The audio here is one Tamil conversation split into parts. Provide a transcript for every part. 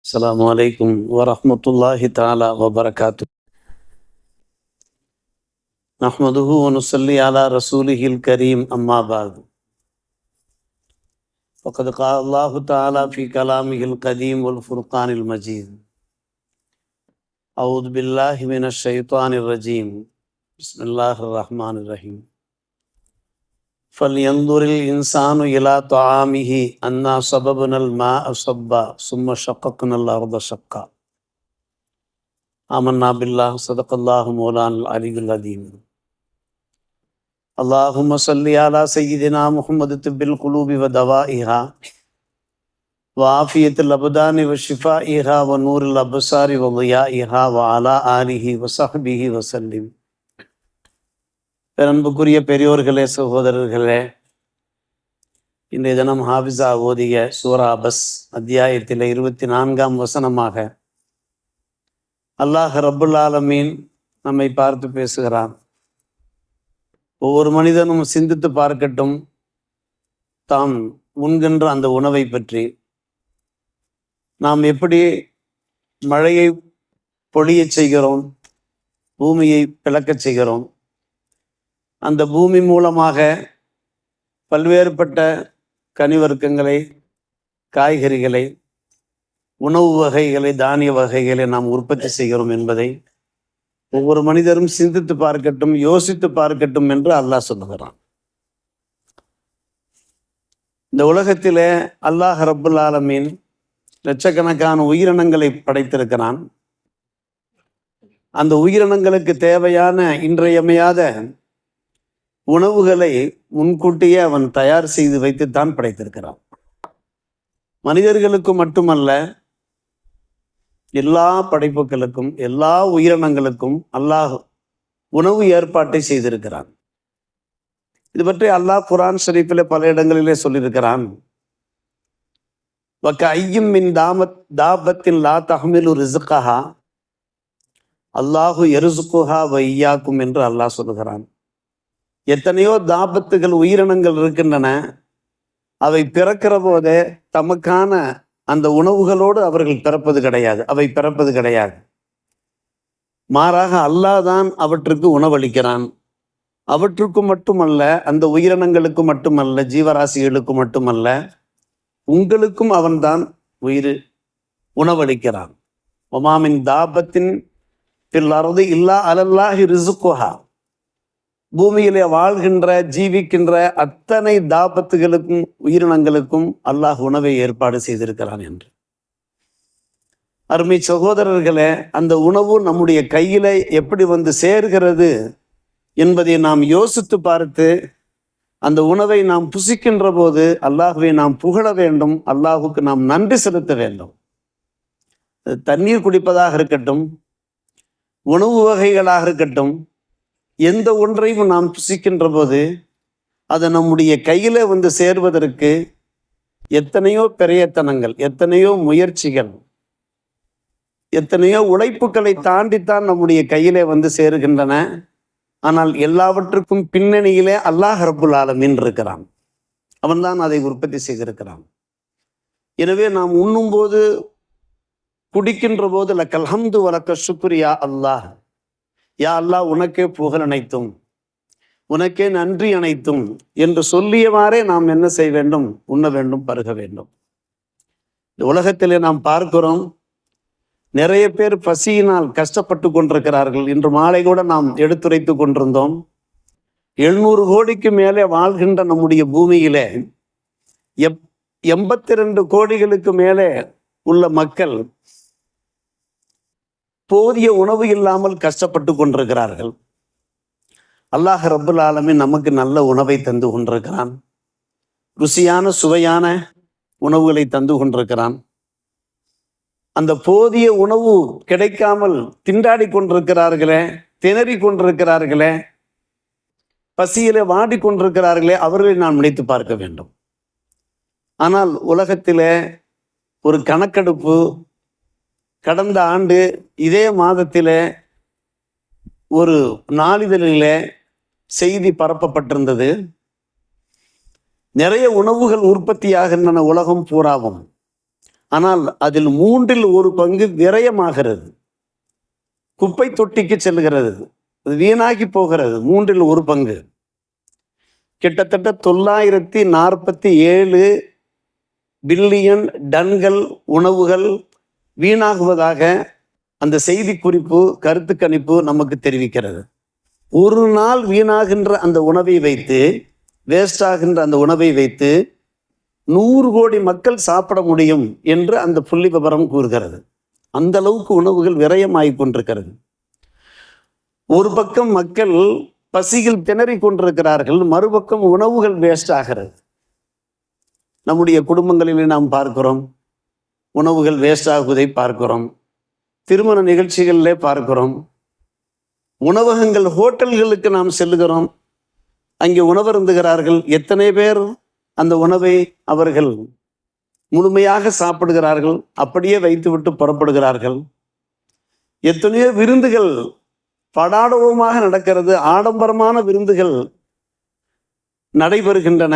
السلام عليكم ورحمة الله تعالى وبركاته. نحمده ونصلي على رسوله الكريم أما بعد. فقد قال الله تعالى في كلامه القديم والفرقان المجيد. أعوذ بالله من الشيطان الرجيم. بسم الله الرحمن الرحيم. فلينظر الإنسان إلى طعامه أنا صببنا الماء صبا ثم شققنا الأرض شقا. آمنا بالله صدق الله مولانا العلي العظيم. اللهم صل على سيدنا محمد طب القلوب ودوائها وعافية الأبدان وشفائها ونور الأبصار وضيائها وعلى آله وصحبه وسلم. பெரும்புக்குரிய பெரியோர்களே, சகோதரர்களே, இன்றைய தினம் ஹாஃபிஸா ஓதிய சூரா அபஸ் அத்தியாயத்தில் 24ஆம் வசனமாக அல்லாஹ் ரப்புல் ஆலமீன் நம்மை பார்த்து பேசுகிறான். ஒவ்வொரு மனிதனும் சிந்தித்து பார்க்கட்டும் தாம் உண்கின்ற அந்த உணவை பற்றி. நாம் எப்படி மழையை பொழியச் செய்கிறோம், பூமியை பிளக்கச் செய்கிறோம். அந்த பூமி மூலமாக பல்வேறுபட்ட கனிவர்க்கங்களை, காய்கறிகளை, உணவு வகைகளை, தானிய வகைகளை நாம் உற்பத்தி செய்கிறோம் என்பதை ஒவ்வொரு மனிதரும் சிந்தித்து பார்க்கட்டும், யோசித்து பார்க்கட்டும் என்று அல்லாஹ் சொல்லுகிறான். இந்த உலகத்திலே அல்லாஹ் ரப்புல் ஆலமீன் லட்சக்கணக்கான உயிரினங்களை படைத்திருக்கிறான். அந்த உயிரினங்களுக்கு தேவையான இன்றியமையாத உணவுகளை முன்கூட்டியே அவன் தயார் செய்து வைத்துத்தான் படைத்திருக்கிறான். மனிதர்களுக்கு மட்டுமல்ல, எல்லா படைப்புகளுக்கும், எல்லா உயிரினங்களுக்கும் அல்லாஹ் உணவு ஏற்பாட்டை செய்திருக்கிறான். இது பற்றி அல்லாஹ் குர்ஆன் ஷரீஃபிலே பல இடங்களிலே சொல்லியிருக்கிறான். வகஅய்யும் மின் தாபத்தின் லா தஹ்மிலு ரிஸ்கஹா அல்லாஹு யர்சுகுஹா வ இய்யாக்கும் என்று அல்லாஹ் சொல்லுகிறான். எத்தனையோ தாபத்துகள், உயிரினங்கள் இருக்கின்றன. அவை பிறக்கிற போதே தமக்கான அந்த உணவுகளோடு அவர்கள் பிறப்பது கிடையாது, அவை பிறப்பது கிடையாது. மாறாக அல்லாஹ் தான் அவற்றுக்கு உணவளிக்கிறான். அவற்றுக்கு மட்டுமல்ல, அந்த உயிரினங்களுக்கு மட்டுமல்ல, ஜீவராசிகளுக்கு மட்டுமல்ல, உங்களுக்கும் அவன்தான் உணவளிக்கிறான். ஒமாமின் தாபத்தின் பில் அர்தி இல்லா அலல்லாஹி ரிஸ்குஹா. பூமியிலே வாழ்கின்ற, ஜீவிக்கின்ற அத்தனை தாபத்துகளுக்கும், உயிரினங்களுக்கும் அல்லாஹ் உணவை ஏற்பாடு செய்திருக்கிறான் என்று. அருமை சகோதரர்களே, அந்த உணவு நம்முடைய கையில எப்படி வந்து சேர்கிறது என்பதை நாம் யோசித்து பார்த்து அந்த உணவை நாம் புசிக்கின்ற போது அல்லாஹ்வை நாம் புகழ வேண்டும், அல்லாஹுக்கு நாம் நன்றி செலுத்த வேண்டும். தண்ணீர் குடிப்பதாக இருக்கட்டும், உணவு வகைகளாக இருக்கட்டும், எந்த ஒன்றையும் நாம் புசிக்கின்ற போது அதை நம்முடைய கையில வந்து சேர்வதற்கு எத்தனையோ பிரயத்தனங்கள், எத்தனையோ முயற்சிகள், எத்தனையோ உழைப்புகளை தாண்டித்தான் நம்முடைய கையிலே வந்து சேருகின்றன. ஆனால் எல்லாவற்றுக்கும் பின்னணியிலே அல்லாஹ் ரப்புல் ஆலமீன் இருக்கிறான். அவன்தான் அதை உற்பத்தி செய்திருக்கிறான். எனவே நாம் உண்ணும் போது, குடிக்கின்ற போது லக்கல் ஹம்து வலக்க ஷுக்ர் யா அல்லாஹ், யா அல்லாஹ் உனக்கே புகழ் அனைத்தும், உனக்கே நன்றி அனைத்தும் என்று சொல்லியவாறே நாம் என்ன செய்ய வேண்டும்? உண்ண வேண்டும், பருக வேண்டும். இந்த உலகத்திலே நாம் பார்க்கிறோம், நிறைய பேர் பசியினால் கஷ்டப்பட்டு கொண்டிருக்கிறார்கள். இன்று மாலை கூட நாம் எடுத்துரைத்து கொண்டிருந்தோம். 700 கோடிக்கு மேலே வாழ்கின்ற நம்முடைய பூமியிலே 82 கோடிகளுக்கு மேலே உள்ள மக்கள் போதிய உணவு இல்லாமல் கஷ்டப்பட்டு கொண்டிருக்கிறார்கள். அல்லாஹ் ரப்புல் ஆலமீன் நமக்கு நல்ல உணவை தந்து கொண்டிருக்கிறான். ருசியான, சுவையான உணவுகளை தந்து கொண்டிருக்கிறான். அந்த போதிய உணவு கிடைக்காமல் திண்டாடி கொண்டிருக்கிறார்களே, திணறி கொண்டிருக்கிறார்களே, பசியிலே வாடி கொண்டிருக்கிறார்களே, அவர்களை நாம் நினைத்து பார்க்க வேண்டும். ஆனால் உலகத்திலே ஒரு கணக்கெடுப்பு கடந்த ஆண்டு இதே மாதத்திலே ஒரு நாளிதழிலே செய்தி பரப்பப்பட்டிருந்தது. நிறைய உணவுகள் உற்பத்தியாகின்றன உலகம் பூராவும். ஆனால் அதில் 1/3 விரயமாகிறது, குப்பை தொட்டிக்கு செல்கிறது, அது வீணாகி போகிறது. 1/3 கிட்டத்தட்ட 947 பில்லியன் டன்கள் உணவுகள் வீணாகுவதாக அந்த செய்தி குறிப்பு, கருத்து கணிப்பு நமக்கு தெரிவிக்கிறது. ஒரு நாள் வீணாகின்ற அந்த உணவை வைத்து, வேஸ்ட் ஆகின்ற அந்த உணவை வைத்து 100 கோடி மக்கள் சாப்பிட முடியும் என்று அந்த புள்ளி விவரம் கூறுகிறது. அந்த அளவுக்கு உணவுகள் விரயமாகிக் கொண்டிருக்கிறது. ஒரு பக்கம் மக்கள் பசியில் திணறி கொண்டிருக்கிறார்கள், மறுபக்கம் உணவுகள் வேஸ்ட் ஆகிறது. நம்முடைய குடும்பங்களிலே நாம் பார்க்கிறோம், உணவுகள் வேஸ்ட் ஆகுவதை பார்க்கிறோம். திருமண நிகழ்ச்சிகளிலே பார்க்கிறோம். உணவகங்கள், ஹோட்டல்களுக்கு நாம் செல்லுகிறோம், அங்கே உணவருந்துகிறார்கள். எத்தனை பேர் அந்த உணவை அவர்கள் முழுமையாக சாப்பிடுகிறார்கள், அப்படியே வைத்துவிட்டு புறப்படுகிறார்கள். எத்தனையோ விருந்துகள் படாடவமாக நடக்கிறது, ஆடம்பரமான விருந்துகள் நடைபெறுகின்றன.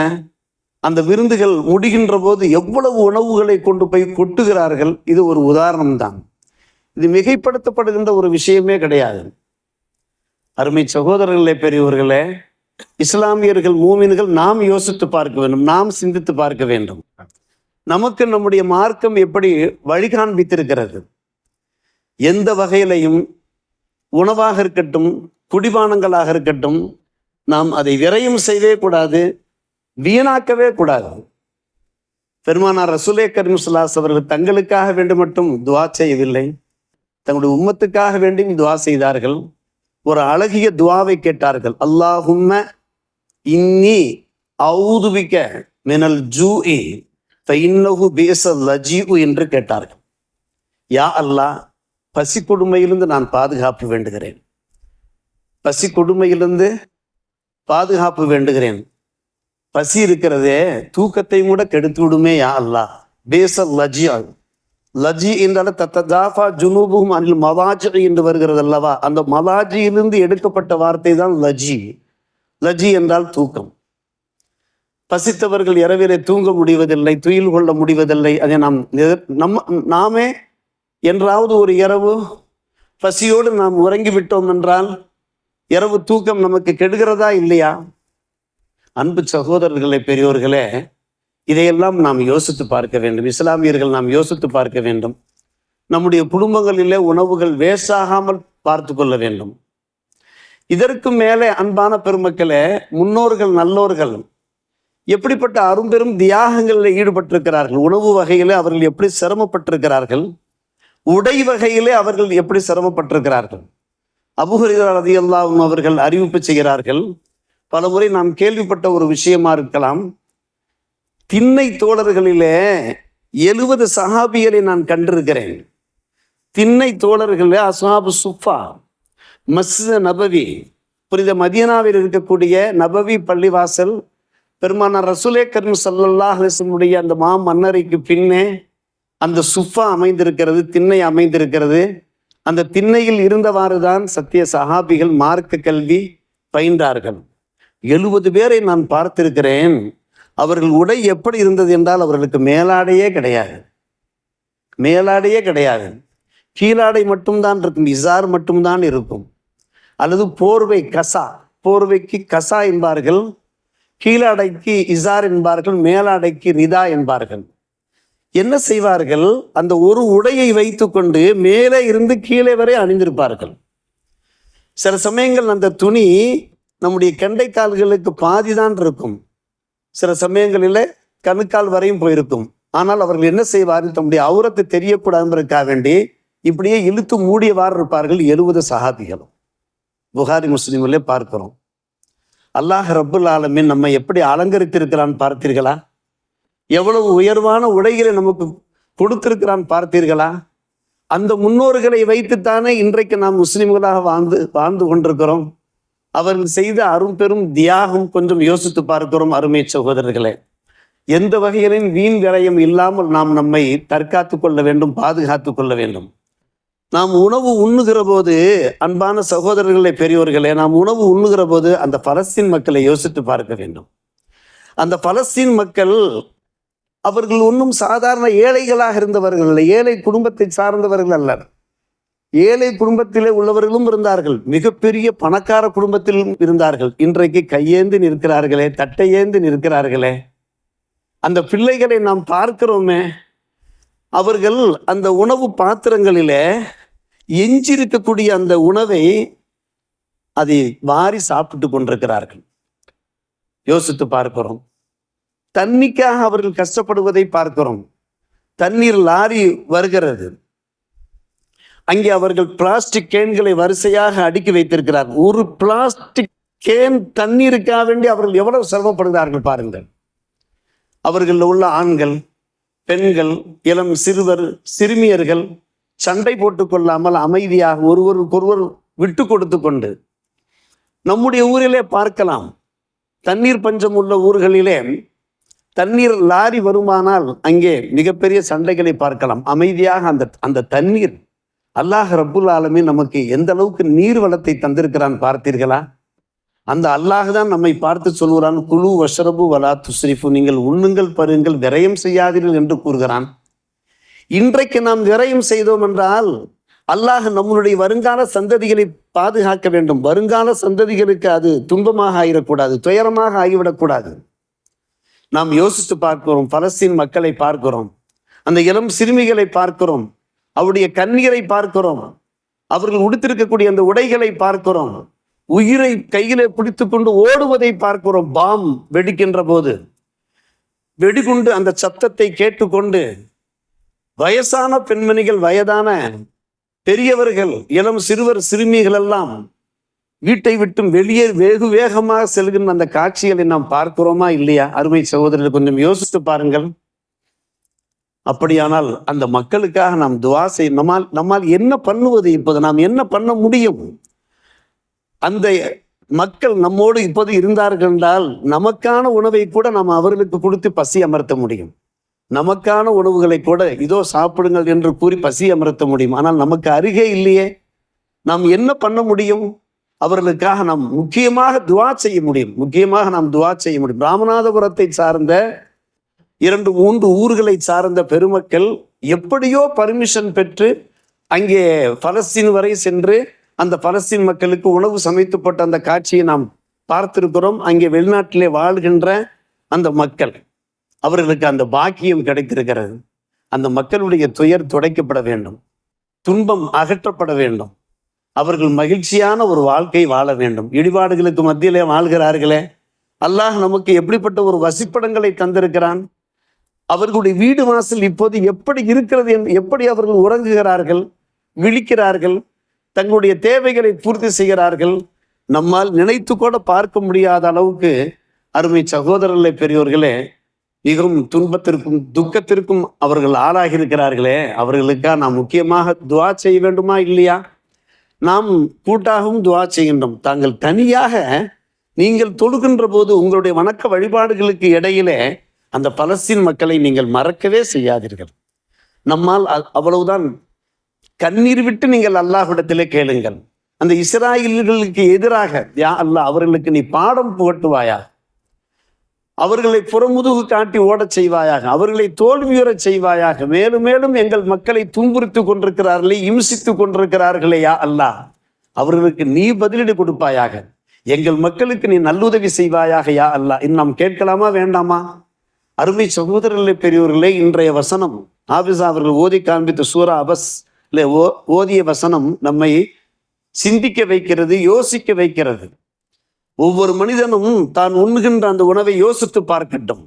அந்த விருந்துகள் முடிகின்ற போது எவ்வளவு உணவுகளை கொண்டு போய் கொட்டுகிறார்கள். இது ஒரு உதாரணம்தான். இது மிகைப்படுத்தப்படுகின்ற ஒரு விஷயமே கிடையாது. அருமை சகோதரர்களே, பெரியவர்களே, இஸ்லாமியர்கள், மூமின்கள் நாம் யோசித்து பார்க்க வேண்டும், நாம் சிந்தித்து பார்க்க வேண்டும். நமக்கு நம்முடைய மார்க்கம் எப்படி வழிகாண்பித்திருக்கிறது. எந்த வகையிலையும் உணவாக இருக்கட்டும், குடிபானங்களாக இருக்கட்டும், நாம் அதை விரயம் செய்யவே கூடாது, வீணாக்கவே கூடாது. பெருமானார் ரசூலே கரீம் ஸல்லல்லாஹு அலைஹி அவர்கள் தங்களுக்காக வேண்டி மட்டும் துஆ செய்யவில்லை, தங்களுடைய உம்மத்துக்காக வேண்டியும் துஆ செய்தார்கள். ஒரு அழகிய துஆவை கேட்டார்கள். அல்லாஹும்ம இன்னி அஊது பிக மினல் ஜூஇ ஃபஇன்னஹு பிஸல் லஜீஉ என்று கேட்டார்கள். யா அல்லாஹ், பசி கொடுமையிலிருந்து நான் பாதுகாப்பு வேண்டுகிறேன், பசி கொடுமையிலிருந்து பாதுகாப்பு வேண்டுகிறேன். பசி இருக்கிறதே, தூக்கத்தை கூட கெடுத்து விடுமே யா அல்லாஹ். பேசல் லஜி, லஜி என்றால் தத்தஜாஃபா ஜுனூபுஹும் அனில் மலாஜி என்று வருகிறது அல்லவா, அந்த மலாஜியிலிருந்து எடுக்கப்பட்ட வார்த்தை தான் லஜி. லஜி என்றால் தூக்கம். பசித்தவர்கள் இரவிலே தூங்க முடிவதில்லை, துயில் கொள்ள முடிவதில்லை. அதை நாமே என்றாவது ஒரு இரவு பசியோடு நாம் உறங்கிவிட்டோம் என்றால் இரவு தூக்கம் நமக்கு கெடுகிறதா இல்லையா? அன்பு சகோதரர்களே, பெரியோர்களே, இதையெல்லாம் நாம் யோசித்து பார்க்க வேண்டும். இஸ்லாமியர்கள் நாம் யோசித்து பார்க்க வேண்டும். நம்முடைய குடும்பங்களிலே உணவுகள் வேஸ்டாகாமல் பார்த்து கொள்ள வேண்டும். இதற்கு மேலே அன்பான பெருமக்களே, முன்னோர்கள், நல்லோர்கள் எப்படிப்பட்ட அரும்பெரும் தியாகங்களில் ஈடுபட்டிருக்கிறார்கள். உணவு வகையிலே அவர்கள் எப்படி சிரமப்பட்டிருக்கிறார்கள், உடை வகையிலே அவர்கள் எப்படி சிரமப்பட்டிருக்கிறார்கள். அபூ ஹுரைரா ரலியல்லாஹு அன்ஹு அவர்கள் அறிவிப்பு செய்கிறார்கள். பல முறை நாம் கேள்விப்பட்ட ஒரு விஷயமா இருக்கலாம். திண்ணை தோழர்களிலே 70 சஹாபிகளை நான் கண்டிருக்கிறேன். திண்ணை தோழர்களே, அஸ்ஹாபு சுஃபா, மஸ்ஜித் நபவி, புனித மதீனாவில் இருக்கக்கூடிய நபவி பள்ளிவாசல், பெருமானார் ரசூலே கரீம் ஸல்லல்லாஹு அலைஹி வஸல்லம் அந்த மன்னரைக்கு பின்னே அந்த சுஃபா அமைந்திருக்கிறது, திண்ணை அமைந்திருக்கிறது. அந்த திண்ணையில் இருந்தவாறு தான் சத்திய சஹாபிகள் மார்க்க கல்வி பயின்றார்கள். 70 பேரை நான் பார்த்திருக்கிறேன். அவர்கள் உடை எப்படி இருந்தது என்றால், அவர்களுக்கு மேலாடையே கிடையாது, மேலாடையே கிடையாது. கீழாடை மட்டும்தான் இருக்கும், இசார் மட்டும்தான் இருக்கும். அல்லது போர்வை, கசா, போர்வைக்கு கசா என்பார்கள், கீழாடைக்கு இசார் என்பார்கள், மேலாடைக்கு ரிதா என்பார்கள். என்ன செய்வார்கள்? அந்த ஒரு உடையை வைத்து கொண்டு மேலே இருந்து கீழே வரை அணிந்திருப்பார்கள். சில சமயங்கள் அந்த துணி நம்முடைய கெண்டை கால்களுக்கு பாதிதான் இருக்கும், சில சமயங்களில் கணுக்கால் வரையும் போயிருக்கும். ஆனால் அவர்கள் என்ன செய்வார்கள்? தம்முடைய அவுரத்தை தெரியக்கூடாதுன்றதுக்காக வேண்டி இப்படியே இழுத்து மூடியவாறு இருப்பார்கள். 70 சஹாபிகளும் புகாரி முஸ்லிமிலே பார்க்கிறோம். அல்லாஹ் ரப்புல் ஆலமீன் நம்மை எப்படி அலங்கரித்திருக்கிறான் பார்த்தீர்களா? எவ்வளவு உயர்வான உடைகளை நமக்கு கொடுத்திருக்கிறான் பார்த்தீர்களா? அந்த முன்னோர்களை வைத்துத்தானே இன்றைக்கு நாம் முஸ்லிம்களாக வாழ்ந்து கொண்டிருக்கிறோம். அவர்கள் செய்த அரும்பெரும் தியாகம் கொஞ்சம் யோசித்து பார்க்கிறோம். அருமை சகோதரர்களே, எந்த வகையிலும் வீண் விரயம் இல்லாமல் நாம் நம்மை தற்காத்து கொள்ள வேண்டும், பாதுகாத்து கொள்ள வேண்டும். நாம் உணவு உண்ணுகிற போது, அன்பான சகோதரர்களே, பெரியோர்களே, நாம் உணவு உண்ணுகிற போது அந்த பலஸ்தீன் மக்களை யோசித்து பார்க்க வேண்டும். அந்த பலஸ்தீன் மக்கள் அவர்கள் ஒன்றும் சாதாரண ஏழைகளாக இருந்தவர்கள் அல்ல, ஏழை குடும்பத்தை சார்ந்தவர்கள் அல்ல. ஏழை குடும்பத்திலே உள்ளவர்களும் இருந்தார்கள், மிகப்பெரிய பணக்கார குடும்பத்திலும் இருந்தார்கள். இன்றைக்கு கையேந்து நிற்கிறார்களே, தட்டையேந்து நிற்கிறார்களே, அந்த பிள்ளைகளை நாம் பார்க்கிறோமே. அவர்கள் அந்த உணவு பாத்திரங்களிலே எஞ்சிருக்கக்கூடிய அந்த உணவை அதை வாரி சாப்பிட்டு கொண்டிருக்கிறார்கள். யோசித்து பார்க்கிறோம். தண்ணிக்காக அவர்கள் கஷ்டப்படுவதை பார்க்கிறோம். தண்ணீர் லாரி வருகிறது, அங்கே அவர்கள் பிளாஸ்டிக் கேன்களை வரிசையாக அடுக்கி வைத்திருக்கிறார். ஒரு பிளாஸ்டிக் கேன் தண்ணீருக்காக வேண்டி அவர்கள் எவ்வளவு சிரமப்படுகிறார்கள் பாருங்கள். அவர்கள் உள்ள ஆண்கள், பெண்கள், இளம் சிறுவர், சிறுமியர்கள் சண்டை போட்டுக் கொள்ளாமல் அமைதியாக ஒருவருக்கொருவர் விட்டு கொடுத்து கொண்டு, நம்முடைய ஊரிலே பார்க்கலாம், தண்ணீர் பஞ்சம் உள்ள ஊர்களிலே தண்ணீர் லாரி வருமானால் அங்கே மிகப்பெரிய சண்டைகளை பார்க்கலாம். அமைதியாக அந்த தண்ணீர், அல்லாஹ் ரப்புல் ஆலமீன் நமக்கு எந்த அளவுக்கு நீர் வளத்தை தந்திருக்கிறான் பார்த்தீர்களா? அந்த அல்லாஹ் தான் நம்மை பார்த்து சொல்கிறான், குலு வஷ்ரபு வலா துஸ்ரிஃபு, நீங்கள் உண்ணுங்கள் பருங்கள் விரயம் செய்யாதீர்கள் என்று கூறுகிறான். இன்றைக்கு நாம் விரயம் செய்தோம் என்றால் அல்லாஹ் நம்மளுடைய வருங்கால சந்ததிகளை பாதுகாக்க வேண்டும். வருங்கால சந்ததிகளுக்கு அது துன்பமாக ஆகிடக்கூடாது, துயரமாக ஆகிவிடக்கூடாது. நாம் யோசித்து பார்க்கிறோம், பலஸ்தீன் மக்களை பார்க்கிறோம், அந்த இளம் சிறுமிகளை பார்க்கிறோம், அவருடைய கண்ணீரை பார்க்கிறோம், அவர்கள் உடுத்திருக்கக்கூடிய அந்த உடைகளை பார்க்கிறோம், உயிரை கையிலே பிடித்து கொண்டு ஓடுவதை பார்க்கிறோம். பாம் வெடிக்கின்ற போது வெடிகுண்டு அந்த சத்தத்தை கேட்டுக்கொண்டு வயசான பெண்மணிகள், வயதான பெரியவர்கள், இளம் சிறுவர் சிறுமிகள் எல்லாம் வீட்டை விட்டும் வெளியே வெகு வேகமாக செல்கின்ற அந்த காட்சிகளை நாம் பார்க்கிறோமா இல்லையா? அருமை சகோதரர்கள், கொஞ்சம் யோசித்து பாருங்கள். அப்படியானால் அந்த மக்களுக்காக நாம் துஆ செய்ய, நம்மால் என்ன பண்ணுவது? இப்போது நாம் என்ன பண்ண முடியும்? அந்த மக்கள் நம்மோடு இப்போது இருந்தார்கள் என்றால் நமக்கான உணவை கூட நாம் அவர்களுக்கு கொடுத்து பசி அமர்த்த முடியும். நமக்கான உணவுகளை கூட இதோ சாப்பிடுங்கள் என்று கூறி பசி அமர்த்த முடியும். ஆனால் நமக்கு அருகே இல்லையே, நாம் என்ன பண்ண முடியும்? அவர்களுக்காக நாம் முக்கியமாக துஆ செய்ய முடியும். ராமநாதபுரத்தை சார்ந்த 2-3 ஊர்களை சார்ந்த பெருமக்கள் எப்படியோ பர்மிஷன் பெற்று அங்கே பலஸ்தீன் வரை சென்று அந்த பலஸ்தீன் மக்களுக்கு உணவு சமைத்து போட்ட அந்த காட்சியை நாம் பார்த்திருக்கிறோம். அங்கே வெளிநாட்டிலே வாழ்கின்ற அந்த மக்கள், அவர்களுக்கு அந்த பாக்கியம் கிடைத்திருக்கிறது. அந்த மக்களுடைய துயர் துடைக்கப்பட வேண்டும், துன்பம் அகற்றப்பட வேண்டும், அவர்கள் மகிழ்ச்சியான ஒரு வாழ்க்கை வாழ வேண்டும். இடிபாடுகளுக்கு மத்தியிலே வாழ்கிறார்களே, அல்லாஹ் நமக்கு எப்படிப்பட்ட ஒரு வசிப்படங்களை தந்திருக்கிறான். அவர்களுடைய வீடு வாசல் இப்போது எப்படி இருக்கிறது, எப்படி அவர்கள் உறங்குகிறார்கள், விழிக்கிறார்கள், தங்களுடைய தேவைகளை பூர்த்தி செய்கிறார்கள். நம்மால் நினைத்து கூட பார்க்க முடியாத அளவுக்கு அருமை சகோதரர்களே, பெரியோர்களே, மிகவும் துன்பத்திற்கும் துக்கத்திற்கும் அவர்கள் ஆளாகி இருக்கிறார்களே, அவர்களுக்காக நாம் முக்கியமாக துஆ செய்ய வேண்டுமா இல்லையா? நாம் கூட்டாகவும் துஆ செய்கின்றோம். தாங்கள் தனியாக நீங்கள் தொழுகின்ற போது உங்களுடைய வணக்க வழிபாடுகளுக்கு இடையிலே அந்த பலஸ்தீன் மக்களை நீங்கள் மறக்கவே செய்யாதீர்கள். நம்மால் அவ்வளவுதான். கண்ணீர் விட்டு நீங்கள் அல்லாஹ்விடத்திலே கேளுங்கள். அந்த இஸ்ராயேலியர்களுக்கு எதிராக, யா அல்லாஹ், அவர்களுக்கு நீ பாடம் புகட்டுவாயா, அவர்களை புறமுதுகு காட்டி ஓடச் செய்வாயாக, அவர்களை தோல்வியுறச் செய்வாயாக. மேலும் மேலும் எங்கள் மக்களை துன்புறுத்தி கொண்டிருக்கிறார்களே, இம்சித்து கொண்டிருக்கிறார்களே, யா அல்லாஹ், அவர்களுக்கு நீ பதிலடி கொடுப்பாயாக, எங்கள் மக்களுக்கு நீ நல்லுதவி செய்வாயாக, யா அல்லாஹ். நாம் கேட்கலாமா வேண்டாமா? அருமை சகோதரர்களே, பெரியோர்களே, இன்றைய வசனம் ஆபிசா அவர்கள் ஓதி காண்பித்த சூரா அபஸ் ஓதிய வசனம் நம்மை சிந்திக்க வைக்கிறது, யோசிக்க வைக்கிறது. ஒவ்வொரு மனிதனும் தான் உண்ணுகின்ற அந்த உணவை யோசித்து பார்க்கட்டும்.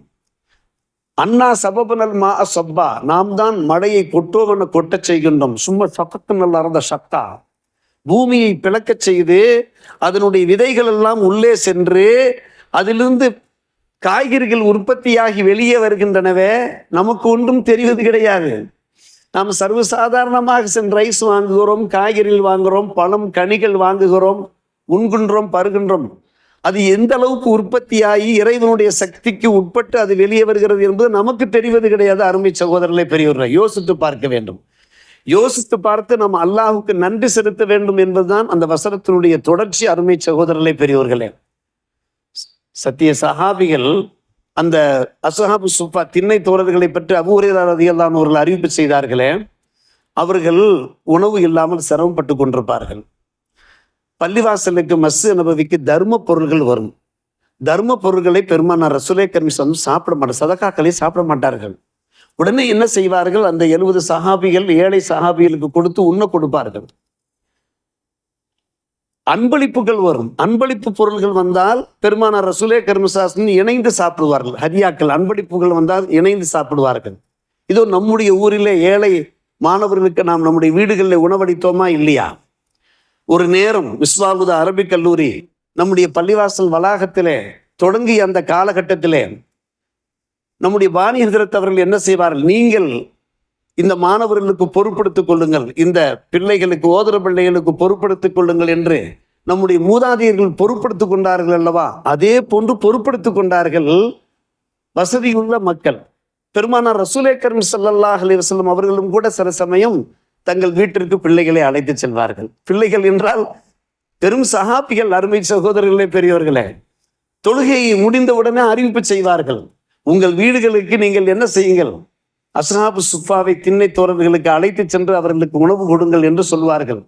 அண்ணா சபபனல் மா சப்பா, நாம் தான் மழையை கொட்டோவென கொட்டச் செய்கின்றோம். சும்மா சப்பத்து நல்ல அறந்த சத்தா, பூமியை பிளக்கச் செய்து அதனுடைய விதைகள் எல்லாம் உள்ளே சென்று அதிலிருந்து காய்கறிகள் உற்பத்தியாகி வெளியே வருகின்றனவே, நமக்கு ஒன்றும் தெரிவது கிடையாது. நாம் சர்வசாதாரணமாக சென்று ரைஸ் வாங்குகிறோம், காய்கறிகள் வாங்குகிறோம், பழம் கனிகள் வாங்குகிறோம், உண்கின்றோம், பருகின்றோம். அது எந்த அளவுக்கு உற்பத்தியாகி இறைவனுடைய சக்திக்கு உட்பட்டு அது வெளியே வருகிறது என்பது நமக்கு தெரிவது கிடையாது. அருமை சகோதரர்களே, பெரியவர்களே, யோசித்து பார்க்க வேண்டும். யோசித்து பார்த்து நம்ம அல்லாஹுக்கு நன்றி செலுத்த வேண்டும் என்பதுதான் அந்த வசனத்தினுடைய தொடர்ச்சி. அருமை சகோதரர்களே, பெரியவர்களே, சத்திய சஹாபிகள் அந்த அஸ்ஹாபு சுஃபா திண்ணை தோழர்களை பற்றி அபூ ஹுரைரா ரலியல்லாஹு அன்ஹு அவர்கள் அறிவிப்பு செய்தார்களே, அவர்கள் உணவு இல்லாமல் சிரமப்பட்டு கொண்டிருப்பார்கள். பள்ளிவாசலுக்கு மஸ்ஜித் நபவிக்கு தர்ம பொருள்கள் வரும். தர்ம பொருள்களை பெருமானார் ரசூலே கரீம் சாப்பிட மாட்டார், சதகாக்களை சாப்பிட மாட்டார்கள். உடனே என்ன செய்வார்கள், அந்த 70 சஹாபிகள் ஏழை சஹாபிகளுக்கு கொடுத்து உண்ண கொடுப்பார்கள். அன்பளிப்புகள் வரும். அன்பளிப்பு பொருள்கள் வந்தால் பெருமானார் ரசூலே கரீம் இணைந்து சாப்பிடுவார்கள். ஹதியாக்கள் அன்பளிப்புகள் வந்தால் இணைந்து சாப்பிடுவார்கள். இதோ நம்முடைய ஊரிலே ஏழை மாணவர்களுக்கு நாம் நம்முடைய வீடுகளில் உணவளித்தோமா இல்லையா? ஒரு நேரம் மிஸ்வாகுதா அரபிக் கல்லூரி நம்முடைய பள்ளிவாசல் வளாகத்திலே தொடங்கிய அந்த காலகட்டத்திலே நம்முடைய பானி ஹஜ்ரத் அவர்கள் என்ன செய்வார்கள், நீங்கள் இந்த மாணவர்களுக்கு பொறுப்படுத்திக் கொள்ளுங்கள், இந்த பிள்ளைகளுக்கு ஓதுற பிள்ளைகளுக்கு பொறுப்படுத்திக் கொள்ளுங்கள் என்று நம்முடைய மூதாதையர்கள் பொறுப்படுத்திக் கொண்டார்கள் அல்லவா? அதே போன்று பொறுப்படுத்திக் கொண்டார்கள் வசதியுள்ள மக்கள். பெருமானார் ரசூலே கரீம் ஸல்லல்லாஹு அலைஹி வஸல்லம் அவர்களும் கூட சில சமயம் தங்கள் வீட்டிற்கு பிள்ளைகளை அழைத்து செல்வார்கள். பிள்ளைகள் என்றால் பெரும் சஹாபிகள், அருமை சகோதரர்களே, பெரியவர்களே. தொழுகையை முடிந்தவுடனே அறிவிப்பு செய்வார்கள், உங்கள் வீடுகளுக்கு நீங்கள் என்ன செய்யுங்கள், அஸ்ஹாபு சுஃபாவை திண்ணை தோழர்களுக்கு அழைத்து சென்று அவர்களுக்கு உணவு கொடுங்கள் என்று சொல்வார்கள்.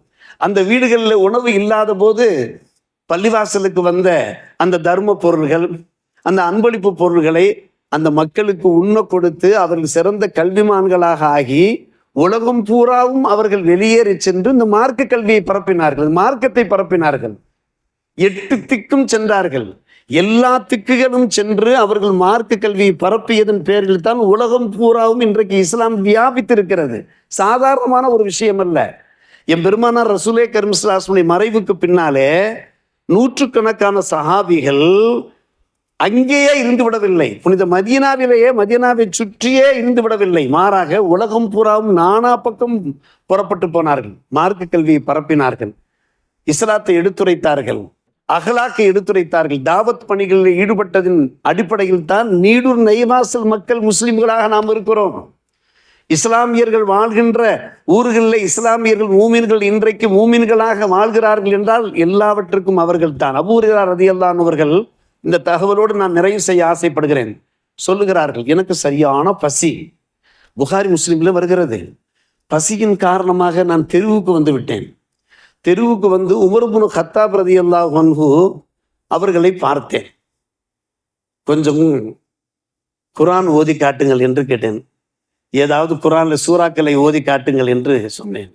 அந்த வீடுகளில் உணவு இல்லாத போது பள்ளிவாசலுக்கு வந்த அந்த தர்ம பொருள்கள், அந்த அன்பளிப்பு பொருள்களை அந்த மக்களுக்கு உண்ண கொடுத்து அவர்கள் சிறந்த கல்விமான்களாக ஆகி உலகம் பூராவும் அவர்கள் வெளியேறி சென்று இந்த மார்க்க கல்வியை பரப்பினார்கள், மார்க்கத்தை பரப்பினார்கள். 8 திக்கும் சென்றார்கள். எல்லா திக்குகளும் சென்று அவர்கள் மார்க்க கல்வியை பரப்பியதன் பேரில் தான் உலகம் பூராவும் இன்றைக்கு இஸ்லாம் வியாபித்திருக்கிறது. சாதாரணமான ஒரு விஷயம் அல்ல. என் பெருமானார் ரசூலே கரீம் ஸல்லல்லாஹு அலைஹி வஸல்லம் மறைவுக்கு பின்னாலே நூற்றுக்கணக்கான சஹாபிகள் அங்கேயே இருந்து விடவில்லை, புனித மதீனாவிலேயே மதீனாவை சுற்றியே இருந்து விடவில்லை. மாறாக உலகம் பூராவும் நானா பக்கம் புறப்பட்டு போனார்கள், மார்க்க கல்வியை பரப்பினார்கள், இஸ்லாத்தை எடுத்துரைத்தார்கள், அகலாக்கை எடுத்துரைத்தார்கள். தாவத் பணிகளில் ஈடுபட்டதின் அடிப்படையில் தான் நீடூர் நெய்வாசல் மக்கள் முஸ்லிம்களாக நாம் இருக்கிறோம். இஸ்லாமியர்கள் வாழ்கின்ற ஊர்களில் இஸ்லாமியர்கள் மூமின்கள் இன்றைக்கு மூமின்களாக வாழ்கிறார்கள் என்றால் எல்லாவற்றுக்கும் அவர்கள் தான். அபூ ஹுரைரா ரலியல்லாஹு அன்ஹு அவர்கள் இந்த தகவலோடு நான் நிறைவு செய்ய ஆசைப்படுகிறேன். சொல்லுகிறார்கள், எனக்கு சரியான பசி. புகாரி முஸ்லிம்ல வருகிறது. பசியின் காரணமாக நான் தெருவுக்கு வந்து விட்டேன். தெருவுக்கு வந்து உமர் இப்னு கத்தாப் ரலியல்லாஹு அன்ஹு அவர்களை பார்த்தேன். கொஞ்சம் குர்ஆன் ஓதி காட்டுங்கள் என்று கேட்டேன். ஏதாவது குர்ஆன்ல சூறாக்களை ஓதி காட்டுங்கள் என்று சொன்னேன்.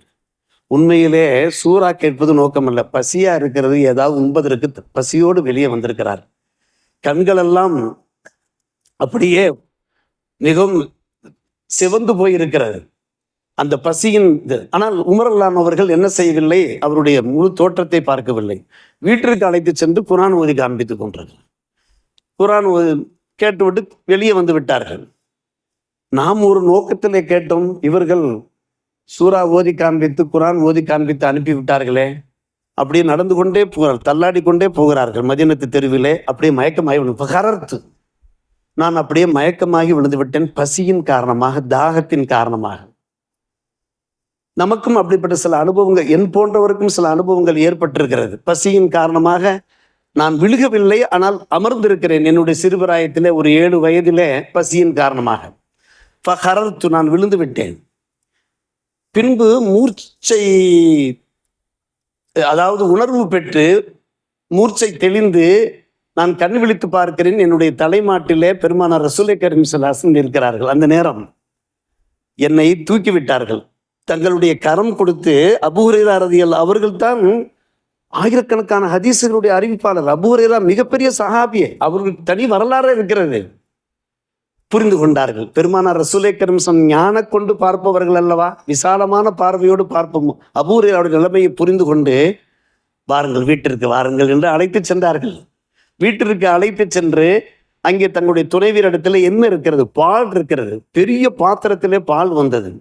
உண்மையிலே சூறா கேட்பது நோக்கமல்ல, பசியா இருக்கிறது, ஏதாவது உண்பதற்கு பசியோடு வெளியே வந்திருக்கிறார். கண்களெல்லாம் அப்படியே மிகவும் சிவந்து போயிருக்கிறது அந்த பசியின் இது. ஆனால் உமர் ரலியல்லாஹு அவர்கள் என்ன செய்யவில்லை, அவருடைய முழு தோற்றத்தை பார்க்கவில்லை. வீட்டிற்கு அழைத்து சென்று குர்ஆன் ஓதி காண்பித்துக் கொண்டார்கள். குர்ஆன் கேட்டுவிட்டு வெளியே வந்து விட்டார்கள். நாம் ஒரு நோக்கத்திலே கேட்டோம், இவர்கள் சூரா ஓதி காண்பித்து குர்ஆன் ஓதி காண்பித்து அனுப்பி விட்டார்களே. அப்படியே நடந்து கொண்டே போகிறார்கள், தள்ளாடி கொண்டே போகிறார்கள் மதீனத்து தெருவிலே. அப்படியே மயக்கமாகி விழுந்து நான் அப்படியே மயக்கமாகி விழுந்து விட்டேன், பசியின் காரணமாக, தாகத்தின் காரணமாக. நமக்கும் அப்படிப்பட்ட சில அனுபவங்கள், என் போன்றவருக்கும் சில அனுபவங்கள் ஏற்பட்டிருக்கிறது. பசியின் காரணமாக நான் விழுகவில்லை, ஆனால் அமர்ந்திருக்கிறேன். என்னுடைய சிறுபிராயத்திலே ஒரு 7 வயதிலே பசியின் காரணமாக நான் விழுந்து விட்டேன். பின்பு மூர்ச்சை, அதாவது உணர்வு பெற்று மூர்ச்சை தெளிந்து நான் கண் விழித்து பார்க்கிறேன். என்னுடைய தலைமாட்டிலே பெருமானார் ரசூலே கரீம் ஸல்லல்லாஹு அலைஹி வஸல்லம் இருக்கிறார்கள். அந்த நேரம் என்னை தூக்கி விட்டார்கள். தங்களுடைய கரம் கொடுத்து அபூ ஹுரைரா ரலியல்லாஹு அவர்கள் தான் ஆயிரக்கணக்கான ஹதீஸுகளுடைய அறிவிப்பாளர். அபூ ஹுரைரா மிகப்பெரிய சஹாபியே, அவர்களுக்கு தனி வரலாறு இருக்கிறது. புரிந்து கொண்டார்கள். பெருமானார் ரசூலே கரீம் ஸல்லல்லாஹு அலைஹி வஸல்லம் ஞான கொண்டு பார்ப்பவர்கள் அல்லவா, விசாலமான பார்வையோடு பார்ப்போம். அபூ ஹுரைராவுடைய நிலைமையை புரிந்து கொண்டு வாருங்கள், வீட்டிற்கு வாருங்கள் என்று அழைத்து சென்றார்கள். வீட்டிற்கு அழைத்து சென்று அங்கே தங்களுடைய துணைவியரிடத்தில் என்ன இருக்கிறது, பால் இருக்கிறது. பெரிய பாத்திரத்திலே பால் வந்தது.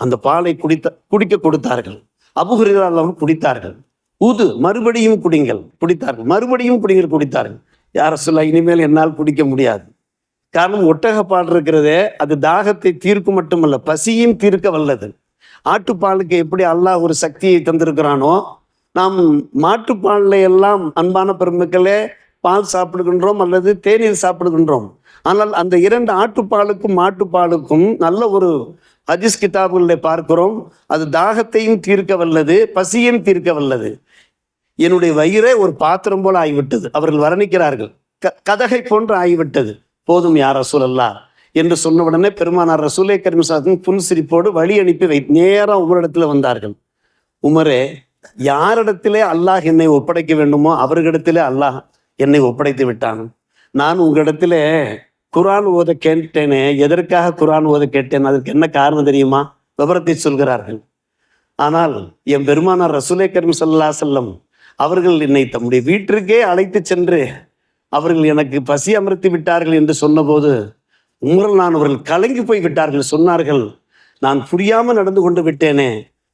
அந்த பாலை குடிக்க கொடுத்தார்கள். அபூ ஹுரைரா குடித்தார்கள். மறுபடியும் குடித்தார்கள். மறுபடியும் குடித்தார்கள். யா ரசூலல்லாஹ், இனிமேல் என்னால் குடிக்க முடியாது. காரணம், ஒட்டக பால் இருக்கிறதே, அது தாகத்தை தீர்க்கும் மட்டுமல்ல, பசியும் தீர்க்க வல்லது. ஆட்டுப்பாலுக்கு எப்படி அல்லாஹ் ஒரு சக்தியை தந்திருக்கிறானோ, நாம் மாட்டுப்பாலில் எல்லாம் அன்பான பெருமக்களே பால் சாப்பிடுகின்றோம் அல்லது தேநீர் சாப்பிடுகின்றோம். ஆனால் அந்த 2 ஆட்டுப்பாலுக்கும் மாட்டுப்பாலுக்கும் நல்ல ஒரு ஹதீஸ் கிதாபுகளில் பார்க்கிறோம், அது தாகத்தையும் தீர்க்க வல்லது, பசியும் தீர்க்க வல்லது. என்னுடைய வயிறே ஒரு பாத்திரம் போல ஆகிவிட்டது. அவர்கள் வர்ணிக்கிறார்கள், கதகை போன்று ஆகிவிட்டது, போதும் யா ரசூலல்லாஹ் என்று சொன்ன உடனே பெருமானார் ரசூலே கரீம் ஸல்லல்லாஹு புன்சிரிப்போடு வழி அனுப்பி நேரம் உமரிடத்தில் வந்தார்கள். உமரே, யாரிடத்திலே அல்லாஹ் என்னை ஒப்படைக்க வேண்டுமோ அவர்களிடத்திலே அல்லாஹ் என்னை ஒப்படைத்து விட்டான். நான் உங்களிடத்திலே குர்ஆன் ஓத கேட்டேனே, எதற்காக குர்ஆன் ஓத கேட்டேன், அதற்கு என்ன காரணம் தெரியுமா? விவரத்தை சொல்கிறார்கள். ஆனால் என் பெருமானார் ரசூலே கரீம் ஸல்லல்லாஹு அலைஹி வஸல்லம் அவர்கள் என்னை தம்முடைய வீட்டிற்கே அழைத்து சென்று அவர்கள் எனக்கு பசி அமர்த்தி விட்டார்கள் என்று சொன்னபோது நான் அவர்கள் கலங்கி போய் விட்டார்கள். சொன்னார்கள், நான் புரியாமல் நடந்து கொண்டு விட்டேனே,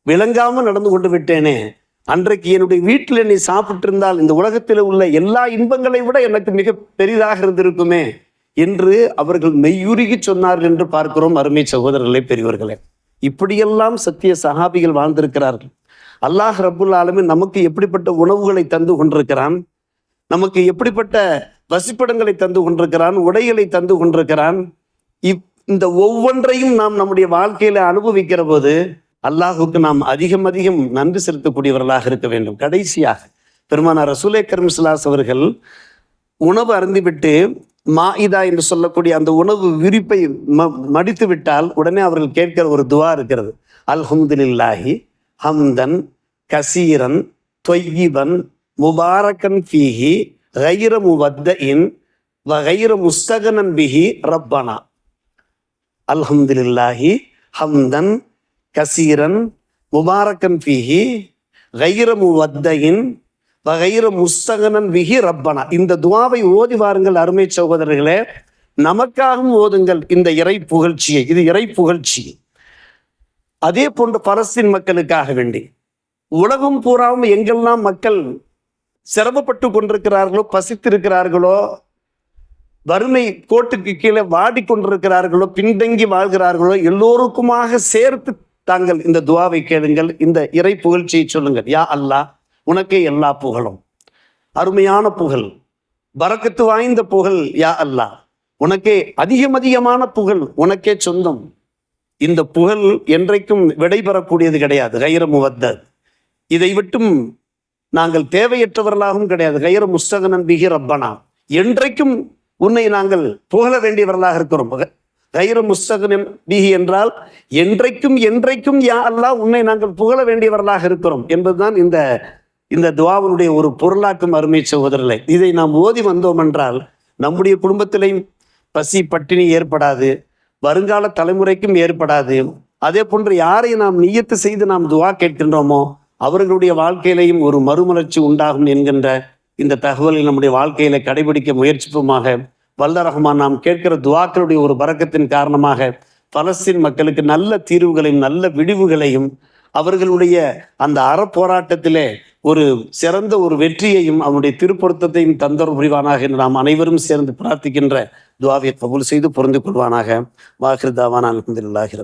விளங்காமல் நடந்து கொண்டு விட்டேனே. அன்றைக்கு என்னுடைய வீட்டில் என்னை சாப்பிட்டு இருந்தால் இந்த உலகத்தில் உள்ள எல்லா இன்பங்களை விட எனக்கு மிக பெரிதாக இருந்திருக்குமே என்று அவர்கள் மெய்யுருகி சொன்னார்கள் என்று பார்க்கிறோம். அருமை சகோதரர்களே, பெரியவர்களே, இப்படியெல்லாம் சத்திய சஹாபிகள் வாழ்ந்திருக்கிறார்கள். அல்லாஹ் ரப்புல் ஆலமீன் நமக்கு எப்படிப்பட்ட உணவுகளை தந்து கொண்டிருக்கிறான், நமக்கு எப்படிப்பட்ட வசிப்பிடங்களை தந்து கொண்டிருக்கிறான், உடைகளை தந்து கொண்டிருக்கிறான். இந்த ஒவ்வொன்றையும் நாம் நம்முடைய வாழ்க்கையில அனுபவிக்கிற போது அல்லாஹுக்கு நாம் அதிகம் அதிகம் நன்றி செலுத்தக்கூடியவர்களாக இருக்க வேண்டும். கடைசியாக பெருமானார் ரசூலே கரீம் ஸல்லல்லாஹு அலைஹி அவர்கள் உணவு அருந்திவிட்டு மாஇதா என்று சொல்லக்கூடிய அந்த உணவு விரிப்பை மடித்து விட்டால் உடனே அவர்கள் கேட்கிற ஒரு துவா இருக்கிறது. அல்ஹம்துலில்லாஹி ஹம்தன் கசீரன் தொய்யிபன் முபாரக்கன் ஃபீஹி கைர முவத்தஇன் வ கைர முஸ்தகனன் பிஹி ரப்பனா. அல்ஹம்துலில்லாஹி ஹம்தன் கசீரன் முபாரக்கன் ஃபீஹி கைர முவத்தஇன் வ கைர முஸ்தகனன் பிஹி ரப்பனா. இந்த துவாவை ஓதி வாருங்கள் அருமை சகோதரர்களே, நமக்காகவும் ஓதுங்கள் இந்த இறை புகழ்ச்சியை. இது இறை புகழ்ச்சி. அதே போன்று பலஸ்தீன் மக்களுக்காக வேண்டி உலகம் பூராவும் எங்கெல்லாம் மக்கள் சிரமப்பட்டு கொண்டிருக்கிறார்களோ, பசித்திருக்கிறார்களோ, வறுமை கோட்டுக்கு கீழே வாடிக்கொண்டிருக்கிறார்களோ, பின்தங்கி வாழ்கிறார்களோ, எல்லோருக்குமாக சேர்த்து தாங்கள் இந்த துவாவை கேளுங்கள், இந்த இறை புகழ்ச்சியை சொல்லுங்கள். யா அல்லாஹ், உனக்கே எல்லா புகழும், அருமையான புகழ், பரக்கத்து வாய்ந்த புகழ். யா அல்லாஹ், உனக்கே அதிகமான புகழ், உனக்கே சொந்தம். இந்த புகழ் என்றைக்கும் விடைபெறக்கூடியது கிடையாது. கைர முவத்தத், இதை விட்டும் நாங்கள் தேவையற்றவர்களாகவும் கிடையாது. கைர முஸ்தகனன் பிஹி ரப்பனா, என்றைக்கும் உன்னை நாங்கள் புகழ வேண்டியவர்களாக இருக்கிறோம். கைர முஸ்தகனன் பிஹி என்றால் என்றைக்கும் யா அல்லாஹ் உன்னை நாங்கள் புகழ வேண்டியவர்களாக இருக்கிறோம் என்பதுதான் இந்த துஆவினுடைய ஒரு பொருளாக்கும் அருமை சகோதரர்களே. இதை நாம் ஓதி வந்தோம் என்றால் நம்முடைய குடும்பத்திலையும் பசி பட்டினி ஏற்படாது, வருங்கால தலைமுறைக்கும் ஏற்படாது. அதே போன்று யாரை நாம் நியத்து செய்து நாம் துஆ கேட்கின்றோமோ அவர்களுடைய வாழ்க்கையிலையும் ஒரு மறுமலர்ச்சி உண்டாகும் என்கின்ற இந்த தகவலை நம்முடைய வாழ்க்கையில கடைபிடிக்க முயற்சிப்போமாக. வல்ல ரஹ்மான் நாம் கேட்கிற துஆக்களுடைய ஒரு பரக்கத்தின் காரணமாக பலஸ்தீன் மக்களுக்கு நல்ல தீர்வுகளையும் நல்ல விடிவுகளையும் அவர்களுடைய அந்த அறப்போராட்டத்திலே ஒரு சிறந்த ஒரு வெற்றியையும் அவனுடைய திருப்பொருத்தத்தையும் தந்தர் புரிவானாக என்று நாம் அனைவரும் சேர்ந்து பிரார்த்திக்கின்ற துஆவை கபூல் செய்து பொருந்து கொள்வானாக. வாஹிர் தாவானா அல்ஹம்துலில்லாஹி.